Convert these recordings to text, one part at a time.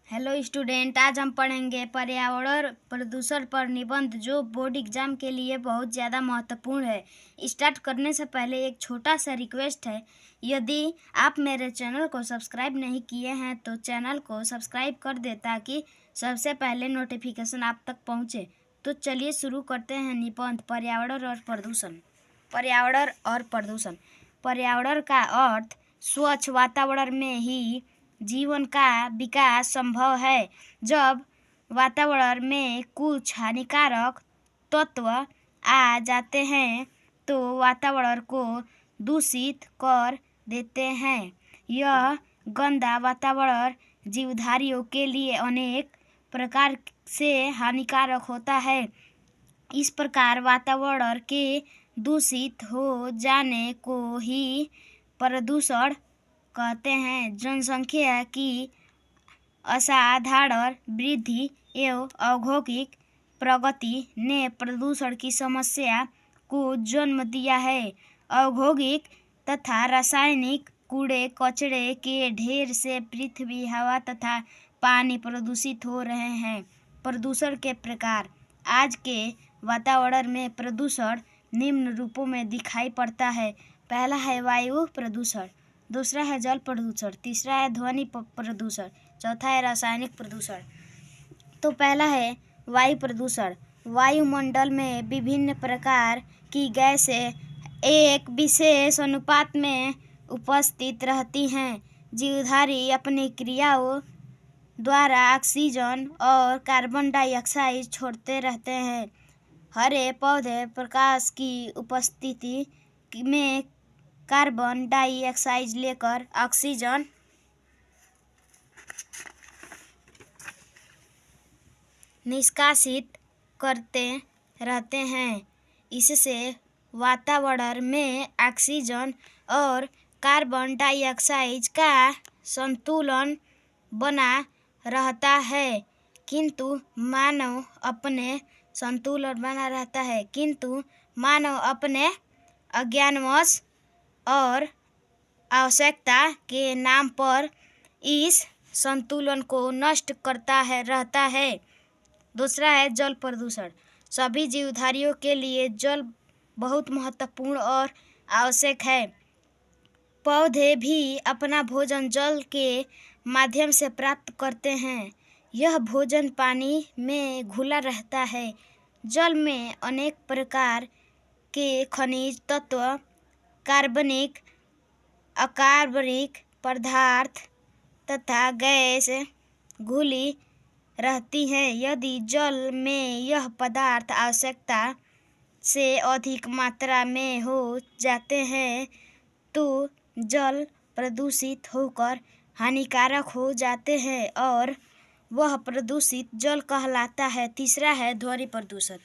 Hello student, आज हम पढ़ेंगे पर्यावरण प्रदूषण पर निबंध, जो बोर्ड एग्जाम के लिए बहुत ज़्यादा महत्वपूर्ण है। स्टार्ट करने से पहले एक छोटा सा रिक्वेस्ट है, यदि आप मेरे चैनल को सब्सक्राइब नहीं किए हैं तो चैनल को सब्सक्राइब कर दें ताकि सबसे पहले नोटिफिकेशन आप तक पहुंचे। तो चलिए शुरू करते हैं निबंध पर्यावरण और प्रदूषण। पर्यावरण और प्रदूषण। पर्यावरण का अर्थ स्वच्छ वातावरण में ही जीवन का विकास संभव है। जब वातावरण में कुछ हानिकारक तत्व आ जाते हैं तो वातावरण को दूषित कर देते हैं। यह गंदा वातावरण जीवधारियों के लिए अनेक प्रकार से हानिकारक होता है। इस प्रकार वातावरण के दूषित हो जाने को ही प्रदूषण कहते हैं। जनसंख्या की असाधारण वृद्धि एवं औद्योगिक प्रगति ने प्रदूषण की समस्या को जन्म दिया है। औद्योगिक तथा रासायनिक कूड़े कचरे के ढेर से पृथ्वी, हवा तथा पानी प्रदूषित हो रहे हैं। प्रदूषण के प्रकार। आज के वातावरण में प्रदूषण निम्न रूपों में दिखाई पड़ता है। पहला है वायु प्रदूषण, दूसरा है जल प्रदूषण, तीसरा है ध्वनि प्रदूषण, चौथा है रासायनिक प्रदूषण। तो पहला है वायु प्रदूषण। वायुमंडल में विभिन्न प्रकार की गैसें एक विशेष अनुपात में उपस्थित रहती हैं। जीवधारी अपनी क्रियाओं द्वारा ऑक्सीजन और कार्बन डाइऑक्साइड छोड़ते रहते हैं। हरे पौधे प्रकाश की उपस्थिति में कार्बन डाइऑक्साइड लेकर ऑक्सीजन निष्कासित करते रहते हैं। इससे वातावरण में ऑक्सीजन और कार्बन डाइऑक्साइड का संतुलन बना रहता है, किंतु मानव अपने अज्ञानवश और आवश्यकता के नाम पर इस संतुलन को नष्ट करता रहता है। दूसरा है जल प्रदूषण। सभी जीवधारियों के लिए जल बहुत महत्वपूर्ण और आवश्यक है। पौधे भी अपना भोजन जल के माध्यम से प्राप्त करते हैं। यह भोजन पानी में घुला रहता है। जल में अनेक प्रकार के खनिज तत्व, कार्बनिक, अकार्बनिक पदार्थ तथा गैस घुली रहती हैं। यदि जल में यह पदार्थ आवश्यकता से अधिक मात्रा में हो जाते हैं तो जल प्रदूषित होकर हानिकारक हो जाते हैं और वह प्रदूषित जल कहलाता है। तीसरा है ध्वनि प्रदूषण।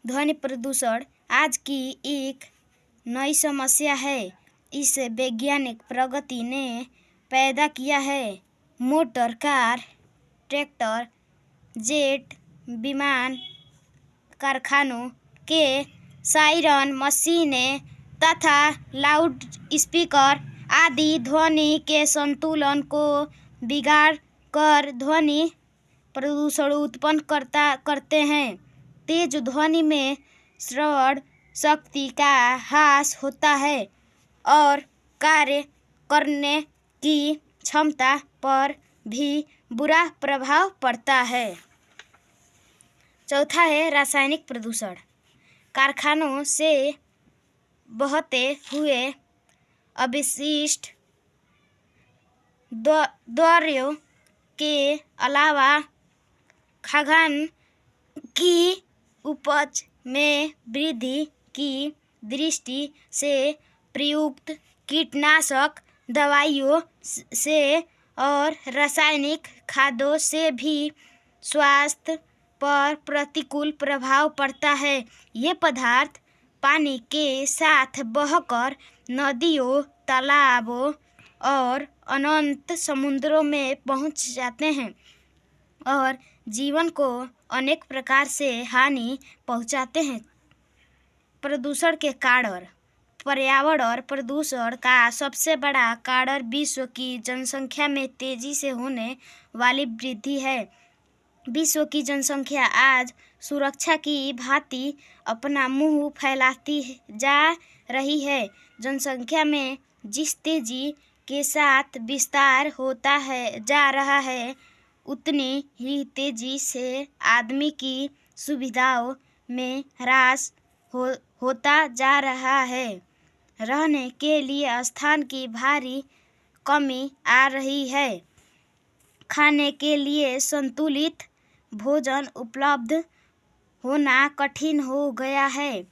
ध्वनि प्रदूषण आज की एक नई समस्या है। इसे वैज्ञानिक प्रगति ने पैदा किया है। मोटर, कार, ट्रैक्टर, जेट विमान, कारखानों के सायरन, मशीनें तथा लाउड स्पीकर आदि ध्वनि के संतुलन को बिगाड़ कर ध्वनि प्रदूषण उत्पन्न करते हैं। तेज ध्वनि में श्रवण शक्ति का ह्रास होता है और कार्य करने की क्षमता पर भी बुरा प्रभाव पड़ता है। चौथा है रासायनिक प्रदूषण। कारखानों से बहते हुए अपशिष्ट द्रव्यों के अलावा खाद्यान्न की उपज में वृद्धि की दृष्टि से प्रयुक्त कीटनाशक दवाइयों से और रासायनिक खादों से भी स्वास्थ्य पर प्रतिकूल प्रभाव पड़ता है। ये पदार्थ पानी के साथ बहकर नदियों, तालाबों और अनंत समुद्रों में पहुंच जाते हैं और जीवन को अनेक प्रकार से हानि पहुंचाते हैं। प्रदूषण के कारण। पर्यावरण और प्रदूषण का सबसे बड़ा कारण विश्व की जनसंख्या में तेजी से होने वाली वृद्धि है। विश्व की जनसंख्या आज सुरक्षा की भांति अपना मुंह फैलाती जा रही है। जनसंख्या में जिस तेजी के साथ विस्तार होता है जा रहा है, उतनी ही तेजी से आदमी की सुविधाओं में ह्रास होता जा रहा है। रहने के लिए स्थान की भारी कमी आ रही है। खाने के लिए संतुलित भोजन उपलब्ध होना कठिन हो गया है।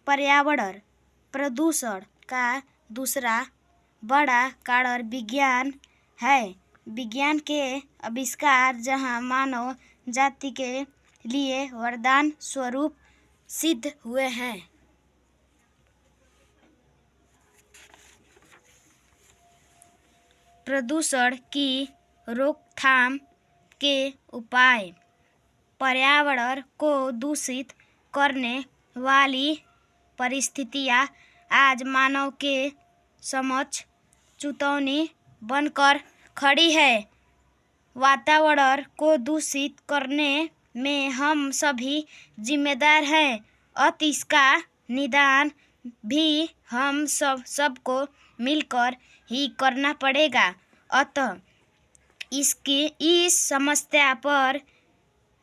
पर्यावरण प्रदूषण का दूसरा बड़ा कारण विज्ञान है। विज्ञान के आविष्कार जहां मानव जाति के लिए वरदान स्वरूप सिद्ध हुए हैं। प्रदूषण की रोकथाम के उपाय। पर्यावरण को दूषित करने वाली परिस्थितियां आज मानव के समक्ष चुनौती बनकर खड़ी है। वातावरण को दूषित करने में हम सभी जिम्मेदार हैं, अतः इसका निदान भी हम सबको मिलकर ही करना पड़ेगा। अतः इस समस्या पर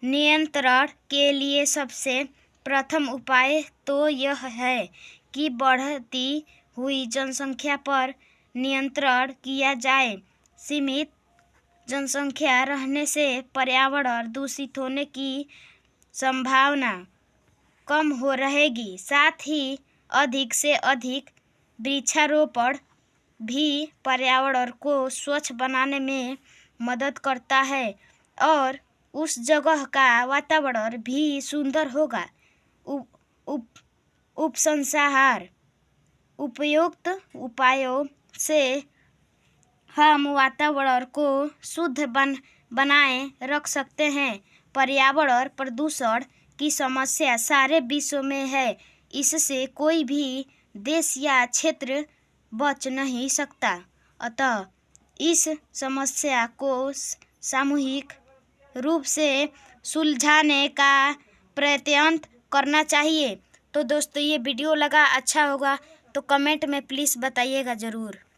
नियंत्रण के लिए सबसे प्रथम उपाय तो यह है कि बढ़ती हुई जनसंख्या पर नियंत्रण किया जाए। सीमित जनसंख्या रहने से पर्यावरण दूषित होने की संभावना कम हो रहेगी। साथ ही अधिक से अधिक वृक्षारोपण भी पर्यावरण को स्वच्छ बनाने में मदद करता है और उस जगह का वातावरण भी सुंदर होगा। उपसंहार उपयुक्त उपायों से हम वातावरण को शुद्ध बनाए रख सकते हैं। पर्यावरण प्रदूषण की समस्या सारे विश्व में है। इससे कोई भी देश या क्षेत्र बच नहीं सकता। अतः इस समस्या को सामूहिक रूप से सुलझाने का प्रयत्न करना चाहिए। तो दोस्तों, ये वीडियो लगा अच्छा होगा तो कमेंट में प्लीज़ बताइएगा ज़रूर।